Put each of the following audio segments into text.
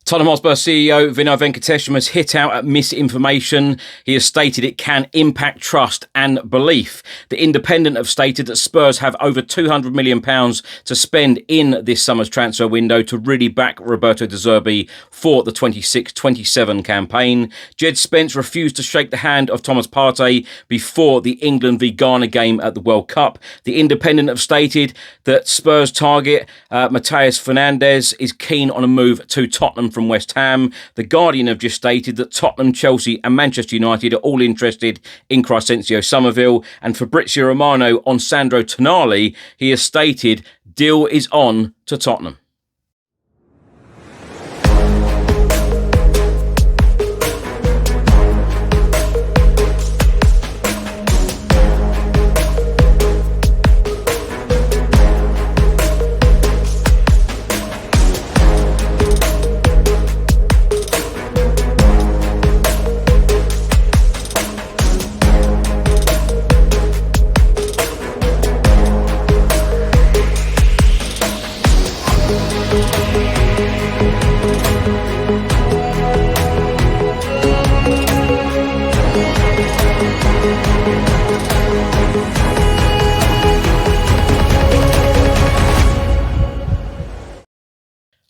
Tottenham Hotspur CEO Vinai Venkatesham has hit out at misinformation. He has stated it can impact trust and belief. The Independent have stated that Spurs have over £200 million to spend in this summer's transfer window to really back Roberto De Zerbi for the 26-27 campaign. Djed Spence refused to shake the hand of Thomas Partey before the England v Ghana game at the World Cup. The Independent have stated that Spurs target Mateus Fernandes is keen on a move to Tottenham from West Ham. The Guardian have just stated that Tottenham, Chelsea and Manchester United are all interested in Crysencio Summerville. And Fabrizio Romano on Sandro Tonali, he has stated deal is on to Tottenham.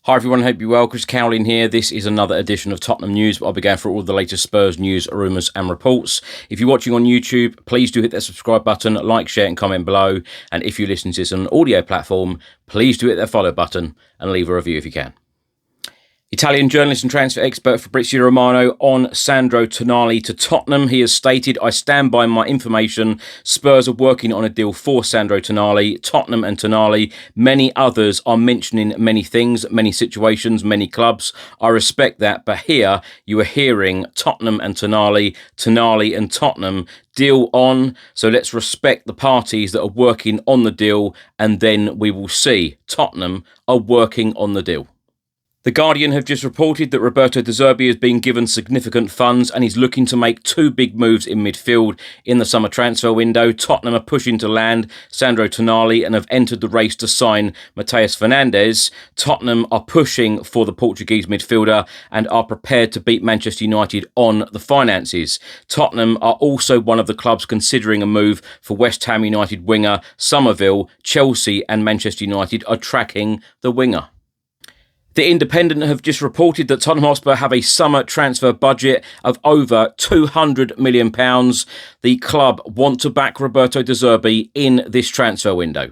Hi everyone, hope you're well. Chris Cowlin here. This is another edition of Tottenham News, but I'll be going through all the latest Spurs news, rumours and reports. If you're watching on YouTube, please do hit that subscribe button, like, share and comment below. And if you listen to this on an audio platform, please do hit that follow button and leave a review if you can. Italian journalist and transfer expert Fabrizio Romano on Sandro Tonali to Tottenham. He has stated, I stand by my information. Spurs are working on a deal for Sandro Tonali. Tottenham and Tonali. Many others are mentioning many things, many situations, many clubs. I respect that. But here you are hearing Tottenham and Tonali, Tonali and Tottenham. Deal on. So let's respect the parties that are working on the deal and then we will see. Tottenham are working on the deal. The Guardian have just reported that Roberto De Zerbi has been given significant funds and he's looking to make two big moves in midfield in the summer transfer window. Tottenham are pushing to land Sandro Tonali and have entered the race to sign Mateus Fernandes. Tottenham are pushing for the Portuguese midfielder and are prepared to beat Manchester United on the finances. Tottenham are also one of the clubs considering a move for West Ham United winger Summerville. Chelsea and Manchester United are tracking the winger. The Independent have just reported that Tottenham Hotspur have a summer transfer budget of over £200 million. The club want to back Roberto De Zerbi in this transfer window.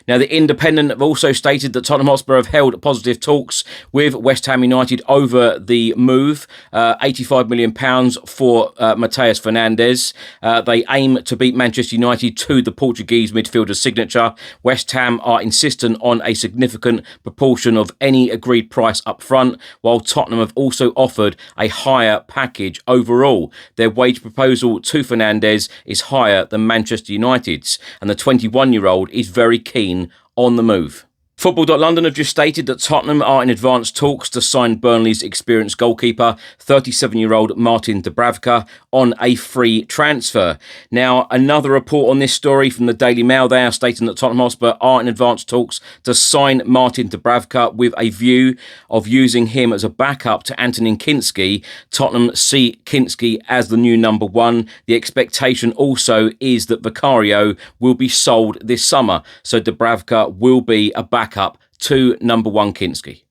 Now, the Independent have also stated that Tottenham Hotspur have held positive talks with West Ham United over the move, £85 million for Mateus Fernandes. They aim to beat Manchester United to the Portuguese midfielder's signature. West Ham are insistent on a significant proportion of any agreed price up front, while Tottenham have also offered a higher package overall. Their wage proposal to Fernandes is higher than Manchester United's, and the 21-year-old is very keen on the move. Football.London have just stated that Tottenham are in advanced talks to sign Burnley's experienced goalkeeper, 37-year-old Martin Dúbravka, on a free transfer. Now, another report on this story from the Daily Mail, they are stating that Tottenham Hotspur are in advanced talks to sign Martin Dúbravka with a view of using him as a backup to Antonin Kinský. Tottenham see Kinský as the new number one. The expectation also is that Vicario will be sold this summer, so Dúbravka will be a backup to number one Kinský.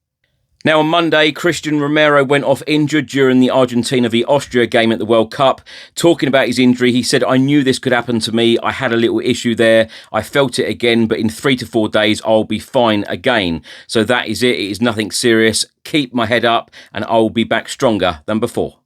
Now on Monday, Cristian Romero went off injured during the Argentina v Austria game at the World Cup. Talking about his injury, he said, I knew this could happen to me. I had a little issue there. I felt it again, but in 3 to 4 days, I'll be fine again. So that is it. It is nothing serious. Keep my head up and I'll be back stronger than before.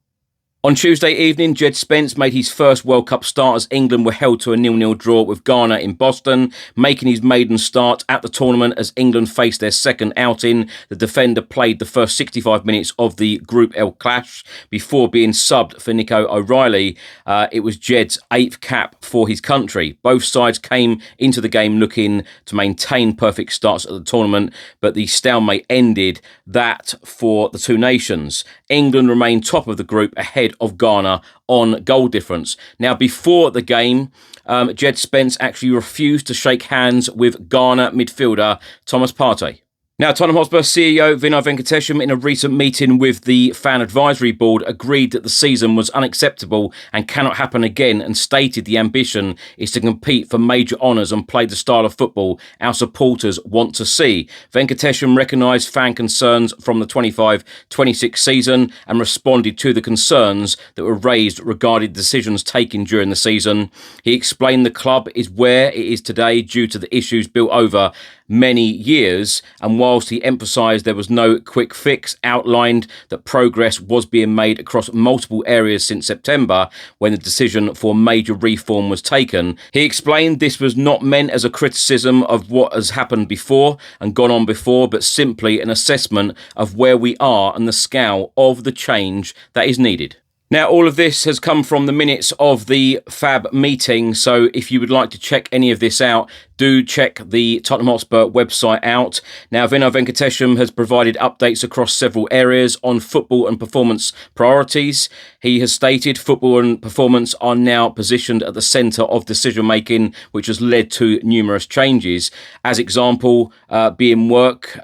On Tuesday evening, Djed Spence made his first World Cup start as England were held to a 0-0 draw with Ghana in Boston, making his maiden start at the tournament as England faced their second outing. The defender played the first 65 minutes of the Group L clash before being subbed for Nico O'Reilly. It was Djed's 8th cap for his country. Both sides came into the game looking to maintain perfect starts at the tournament, but the stalemate ended that for the two nations. England remained top of the group ahead of Ghana on goal difference. Now, before the game, Djed Spence actually refused to shake hands with Ghana midfielder Thomas Partey. Now, Tottenham Hotspur CEO Vinai Venkatesham, in a recent meeting with the Fan Advisory Board, agreed that the season was unacceptable and cannot happen again, and stated the ambition is to compete for major honours and play the style of football our supporters want to see. Venkatesham recognised fan concerns from the 25-26 season and responded to the concerns that were raised regarding decisions taken during the season. He explained the club is where it is today due to the issues built over many years, and whilst he emphasised there was no quick fix, outlined that progress was being made across multiple areas since September when the decision for major reform was taken. He explained this was not meant as a criticism of what has happened before and gone on before, but simply an assessment of where we are and the scale of the change that is needed. Now, all of this has come from the minutes of the FAB meeting, so if you would like to check any of this out, do check the Tottenham Hotspur website out. Now, Vinai Venkatesham has provided updates across several areas on football and performance priorities. He has stated football and performance are now positioned at the centre of decision-making, which has led to numerous changes. As example, work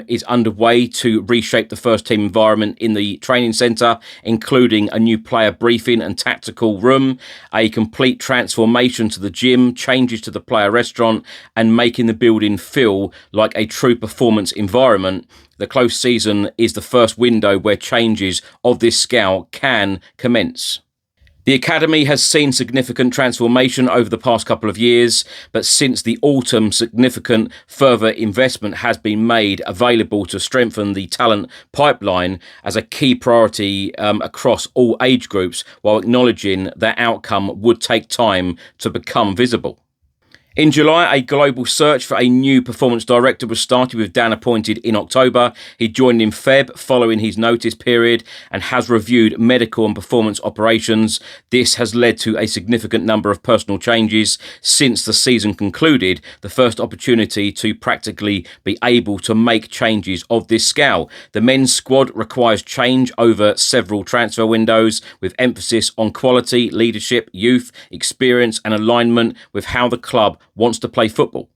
is underway to reshape the first-team environment in the training centre, including a new player briefing and tactical room, a complete transformation to the gym, changes to the player restaurant, and making the building feel like a true performance environment. The close season is the first window where changes of this scale can commence. The academy has seen significant transformation over the past couple of years, but since the autumn, significant further investment has been made available to strengthen the talent pipeline as a key priority across all age groups, while acknowledging that outcome would take time to become visible. In July, a global search for a new performance director was started, with Dan appointed in October. He joined in Feb following his notice period and has reviewed medical and performance operations. This has led to a significant number of personal changes since the season concluded, the first opportunity to practically be able to make changes of this scale. The men's squad requires change over several transfer windows, with emphasis on quality, leadership, youth, experience and alignment with how the club wants to play football.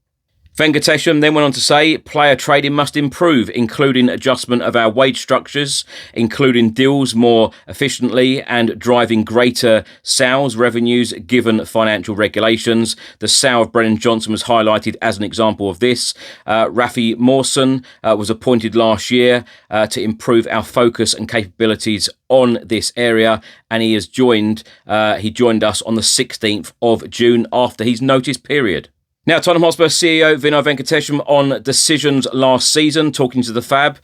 Venkatesham then went on to say player trading must improve, including adjustment of our wage structures, including deals more efficiently and driving greater sales revenues given financial regulations. The sale of Brennan Johnson was highlighted as an example of this. Rafi Moersen was appointed last year to improve our focus and capabilities on this area, and he joined us on the 16th of June after his notice period. Now, Tottenham Hotspur CEO Vinai Venkatesham on decisions last season, talking to the FAB.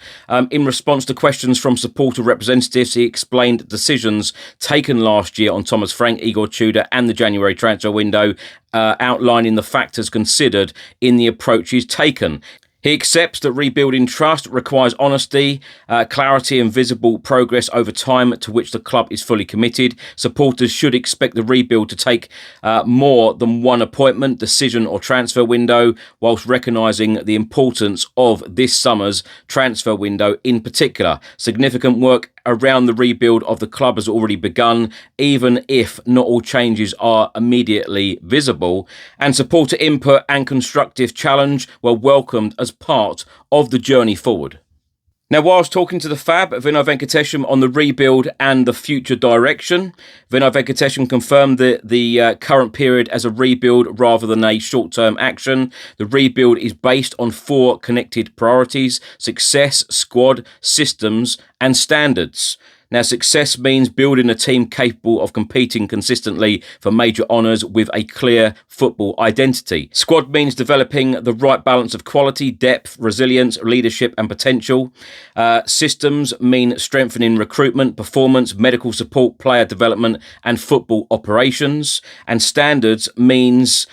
In response to questions from supporter representatives, he explained decisions taken last year on Thomas Frank, Igor Tudor and the January transfer window, outlining the factors considered in the approaches taken. He accepts that rebuilding trust requires honesty, clarity and visible progress over time, to which the club is fully committed. Supporters should expect the rebuild to take more than one appointment, decision or transfer window, whilst recognising the importance of this summer's transfer window in particular. Significant work around the rebuild of the club has already begun, even if not all changes are immediately visible, and supporter input and constructive challenge were welcomed as part of the journey forward. Now, whilst talking to the FAB, Vinai Venkatesham on the rebuild and the future direction, Vinai Venkatesham confirmed that the current period as a rebuild rather than a short-term action. The rebuild is based on 4 connected priorities: success, squad, systems and standards. Now, success means building a team capable of competing consistently for major honours with a clear football identity. Squad means developing the right balance of quality, depth, resilience, leadership and potential. Systems mean strengthening recruitment, performance, medical support, player development and football operations. And standards means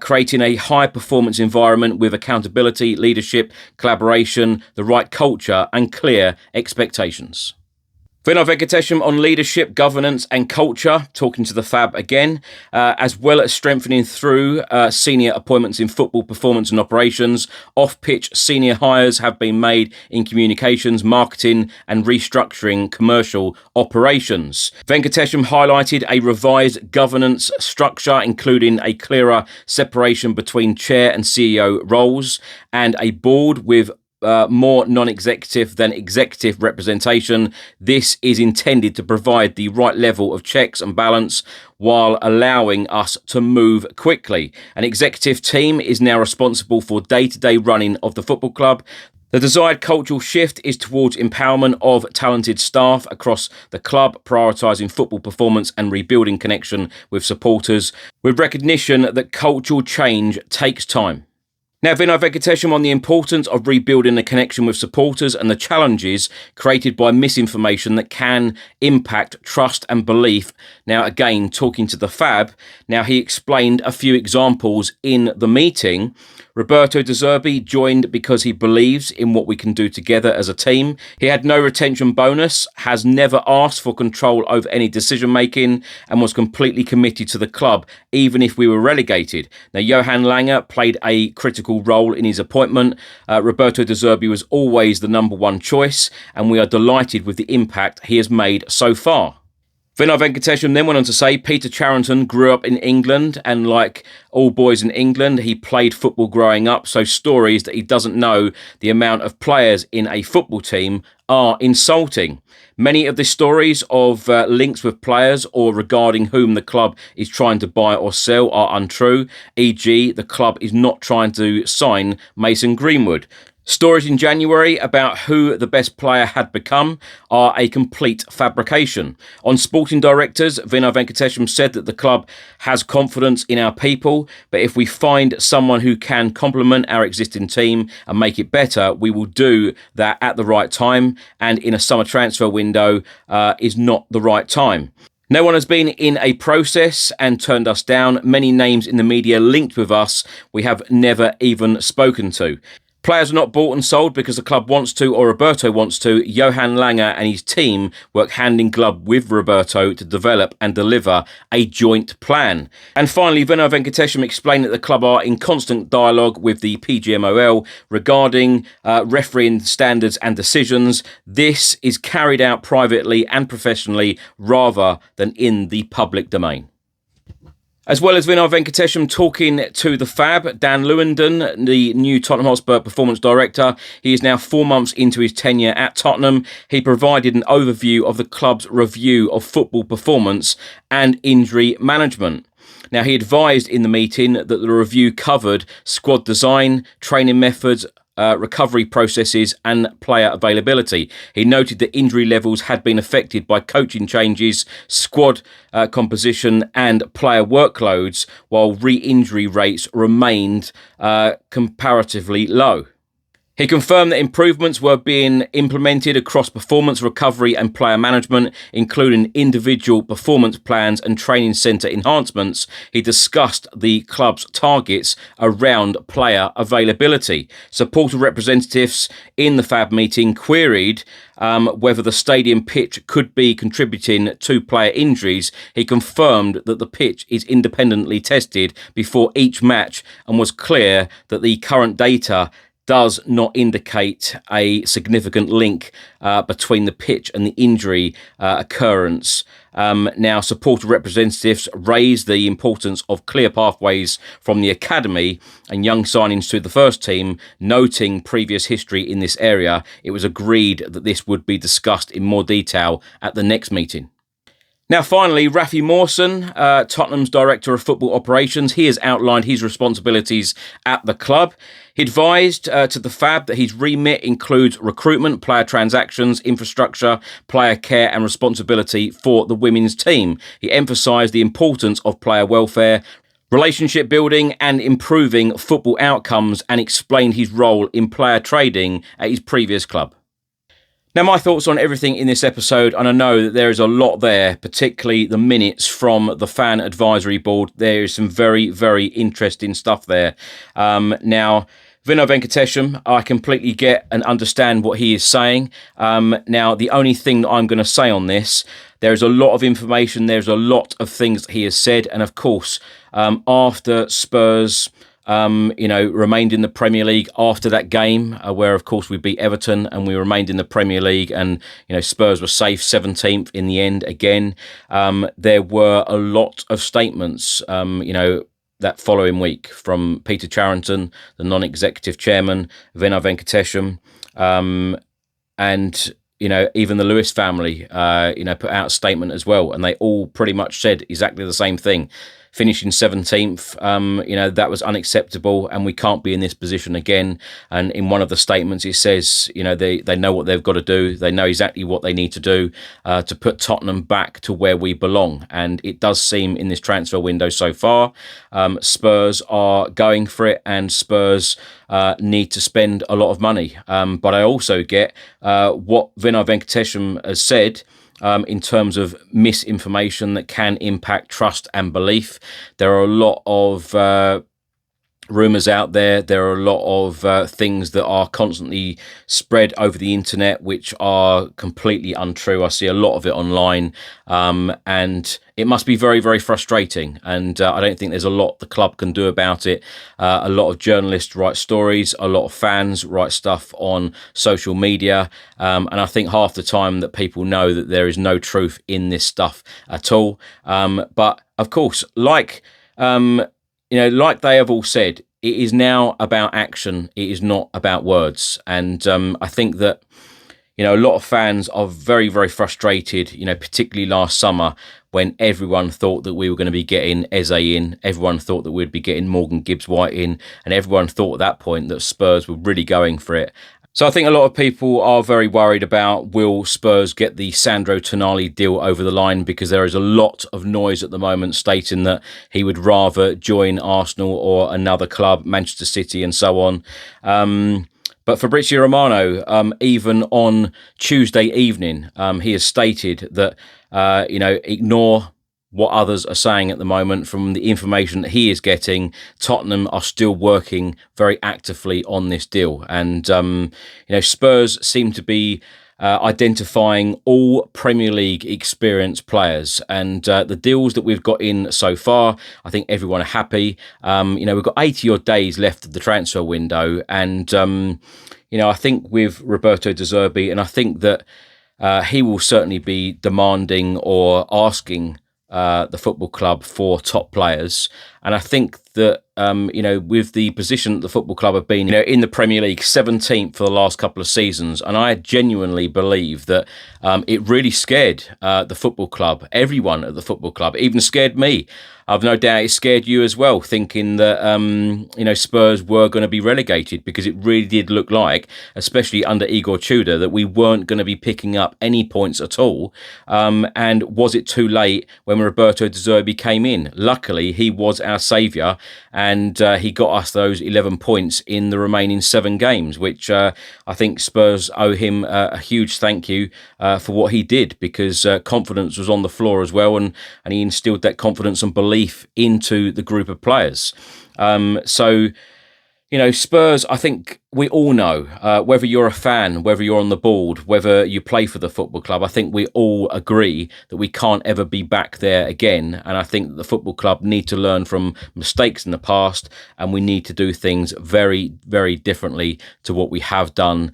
creating a high-performance environment with accountability, leadership, collaboration, the right culture and clear expectations. Vinai Venkatesham on leadership, governance and culture, talking to the FAB again, as well as strengthening through senior appointments in football performance and operations. Off-pitch senior hires have been made in communications, marketing and restructuring commercial operations. Venkatesham highlighted a revised governance structure, including a clearer separation between chair and CEO roles and a board with more non-executive than executive representation. This is intended to provide the right level of checks and balance while allowing us to move quickly. An executive team is now responsible for day-to-day running of the football club. The desired cultural shift is towards empowerment of talented staff across the club, prioritising football performance and rebuilding connection with supporters, with recognition that cultural change takes time. Now, Vinai Venkatesham on the importance of rebuilding the connection with supporters and the challenges created by misinformation that can impact trust and belief. Now, again, talking to the Fab, now he explained a few examples in the meeting. Roberto De Zerbi joined because he believes in what we can do together as a team. He had no retention bonus, has never asked for control over any decision making, and was completely committed to the club, even if we were relegated. Now, Johan Lange played a critical role in his appointment. Roberto De Zerbi was always the number one choice, and we are delighted with the impact he has made so far. Vinai Venkatesham then went on to say Peter Charrington grew up in England, and like all boys in England, he played football growing up, so stories that he doesn't know the amount of players in a football team are insulting. Many of the stories of links with players or regarding whom the club is trying to buy or sell are untrue, e.g. the club is not trying to sign Mason Greenwood. Stories in January about who the best player had become are a complete fabrication. On sporting directors, Vinai Venkatesham said that the club has confidence in our people, but if we find someone who can complement our existing team and make it better, we will do that at the right time, and in a summer transfer window is not the right time. No one has been in a process and turned us down. Many names in the media linked with us we have never even spoken to. Players are not bought and sold because the club wants to or Roberto wants to. Johan Lange and his team work hand in glove with Roberto to develop and deliver a joint plan. And finally, Vinai Venkatesham explained that the club are in constant dialogue with the PGMOL regarding refereeing standards and decisions. This is carried out privately and professionally rather than in the public domain. As well as Vinai Venkatesham talking to the Fab, Dan Lewingdon, the new Tottenham Hotspur performance director, he is now 4 months into his tenure at Tottenham. He provided an overview of the club's review of football performance and injury management. Now, he advised in the meeting that the review covered squad design, training methods, recovery processes and player availability. He noted that injury levels had been affected by coaching changes, squad composition and player workloads, while re-injury rates remained comparatively low. He confirmed that improvements were being implemented across performance recovery and player management, including individual performance plans and training centre enhancements. He discussed the club's targets around player availability. Supporter representatives in the Fab meeting queried whether the stadium pitch could be contributing to player injuries. He confirmed that the pitch is independently tested before each match and was clear that the current data does not indicate a significant link between the pitch and the injury occurrence. Now, supporter representatives raised the importance of clear pathways from the academy and young signings to the first team, noting previous history in this area. It was agreed that this would be discussed in more detail at the next meeting. Now, finally, Rafi Moersen, Tottenham's Director of Football Operations, he has outlined his responsibilities at the club. He advised to the Fab that his remit includes recruitment, player transactions, infrastructure, player care and responsibility for the women's team. He emphasised the importance of player welfare, relationship building and improving football outcomes, and explained his role in player trading at his previous club. Now, my thoughts on everything in this episode, and I know that there is a lot there, particularly the minutes from the fan advisory board. There is some very, very interesting stuff there. Now, Vinai Venkatesham, I completely get and understand what he is saying. Now, the only thing that I'm going to say on this, there is a lot of information, there's a lot of things that he has said, and of course, after Spurs remained in the Premier League after that game, where of course we beat Everton and we remained in the Premier League, and Spurs were safe 17th in the end again. There were a lot of statements, that following week from Peter Charrington, the non-executive chairman, Vinai Venkatesham, and even the Lewis family, put out a statement as well, and they all pretty much said exactly the same thing. Finishing 17th, that was unacceptable, and we can't be in this position again. And in one of the statements, it says, they know what they've got to do. They know exactly what they need to do to put Tottenham back to where we belong. And it does seem in this transfer window so far, Spurs are going for it, and Spurs need to spend a lot of money. But I also get what Vinai Venkatesham has said, in terms of misinformation that can impact trust and belief. There are a lot of rumours out there. There are a lot of things that are constantly spread over the internet which are completely untrue. I see a lot of it online, and it must be very, very frustrating. And I don't think there's a lot the club can do about it. A lot of journalists write stories, a lot of fans write stuff on social media, and I think half the time that people know that there is no truth in this stuff at all. But of course, like they have all said, it is now about action. It is not about words. And I think that, a lot of fans are very, very frustrated, particularly last summer when everyone thought that we were going to be getting Eze in. Everyone thought that we'd be getting Morgan Gibbs-White in. And everyone thought at that point that Spurs were really going for it. So I think a lot of people are very worried about, will Spurs get the Sandro Tonali deal over the line, because there is a lot of noise at the moment stating that he would rather join Arsenal or another club, Manchester City and so on. But Fabrizio Romano, even on Tuesday evening, he has stated that, ignore what others are saying at the moment. From the information that he is getting, Tottenham are still working very actively on this deal. And, Spurs seem to be identifying all Premier League experienced players. And the deals that we've got in so far, I think everyone are happy. We've got 80 odd days left of the transfer window. And, I think with Roberto De Zerbi, and I think that he will certainly be demanding or asking the football club for top players. And I think that, with the position that the football club have been, in the Premier League, 17th for the last couple of seasons, and I genuinely believe that it really scared the football club, everyone at the football club, even scared me. I've no doubt it scared you as well, thinking that, Spurs were going to be relegated, because it really did look like, especially under Igor Tudor, that we weren't going to be picking up any points at all. And was it too late when Roberto De Zerbi came in? Luckily, he was our saviour, and he got us those 11 points in the remaining 7 games, which I think Spurs owe him a huge thank you for what he did, because confidence was on the floor as well, and he instilled that confidence and belief into the group of players. Spurs, I think we all know, whether you're a fan, whether you're on the board, whether you play for the football club, I think we all agree that we can't ever be back there again. And I think that the football club need to learn from mistakes in the past, and we need to do things very, very differently to what we have done,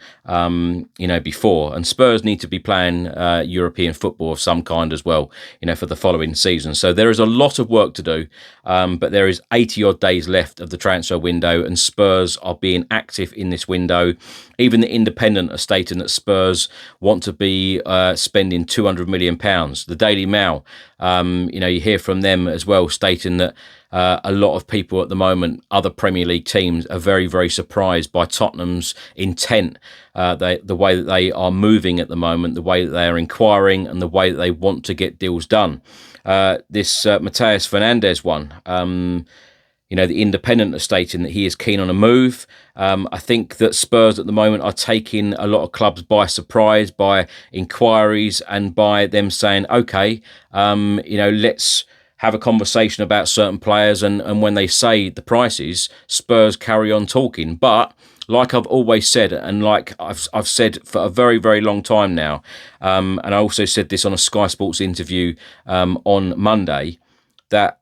before. And Spurs need to be playing European football of some kind as well, for the following season. So there is a lot of work to do, but there is 80 odd days left of the transfer window, and Spurs are being active in this window. Even the Independent are stating that Spurs want to be spending £200 million. The Daily Mail, you hear from them as well, stating that a lot of people at the moment, other Premier League teams, are very, very surprised by Tottenham's intent, the way that they are moving at the moment, the way that they are inquiring, and the way that they want to get deals done. This Mateus Fernandes one, the Independent are stating that he is keen on a move. I think that Spurs at the moment are taking a lot of clubs by surprise by inquiries and by them saying, okay, let's have a conversation about certain players. And when they say the prices, Spurs carry on talking. But like I've always said, and like I've said for a very, very long time now, and I also said this on a Sky Sports interview on Monday, that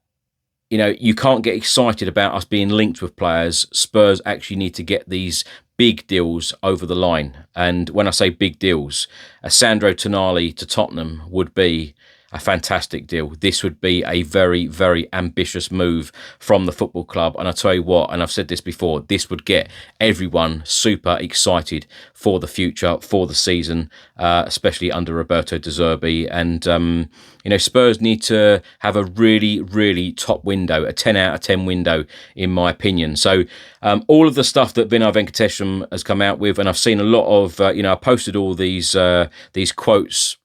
you can't get excited about us being linked with players. Spurs actually need to get these big deals over the line. And when I say big deals, a Sandro Tonali to Tottenham would be a fantastic deal. This would be a very, very ambitious move from the football club. And I tell you what, and I've said this before, this would get everyone super excited for the future, for the season, especially under Roberto De Zerbi. And, Spurs need to have a really, really top window, a 10 out of 10 window, in my opinion. So all of the stuff that Vinai Venkatesham has come out with, and I've seen a lot of, I posted all these quotes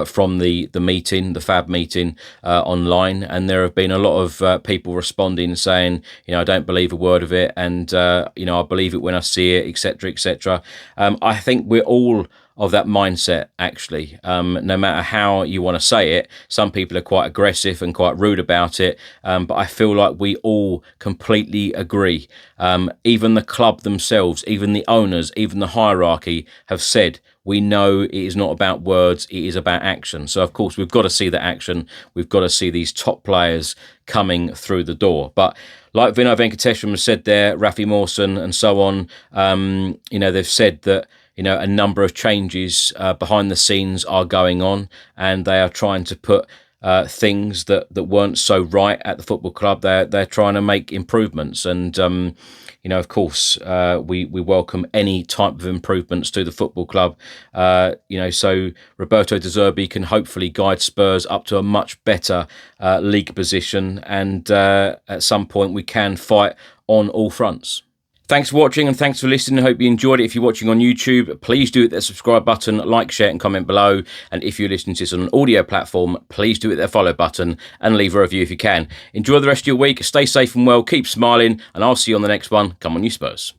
from the meeting, the FAB meeting online, and there have been a lot of people responding saying, I don't believe a word of it, and I believe it when I see it, etc., etc. I think we're all of that mindset, actually. No matter how you want to say it, some people are quite aggressive and quite rude about it, but I feel like we all completely agree. Even the club themselves, even the owners, even the hierarchy have said, we know it is not about words, it is about action. So, of course, we've got to see the action. We've got to see these top players coming through the door. But like Vinai Venkatesham has said there, Rafi Moersen and so on, they've said that, a number of changes behind the scenes are going on, and they are trying to put things that weren't so right at the football club. They're trying to make improvements, and of course, we welcome any type of improvements to the football club. So Roberto De Zerbi can hopefully guide Spurs up to a much better league position, and at some point we can fight on all fronts. Thanks for watching and thanks for listening. I hope you enjoyed it. If you're watching on YouTube, please do hit that subscribe button, like, share and comment below. And if you're listening to this on an audio platform, please do hit that follow button and leave a review if you can. Enjoy the rest of your week. Stay safe and well. Keep smiling. And I'll see you on the next one. Come on, you Spurs.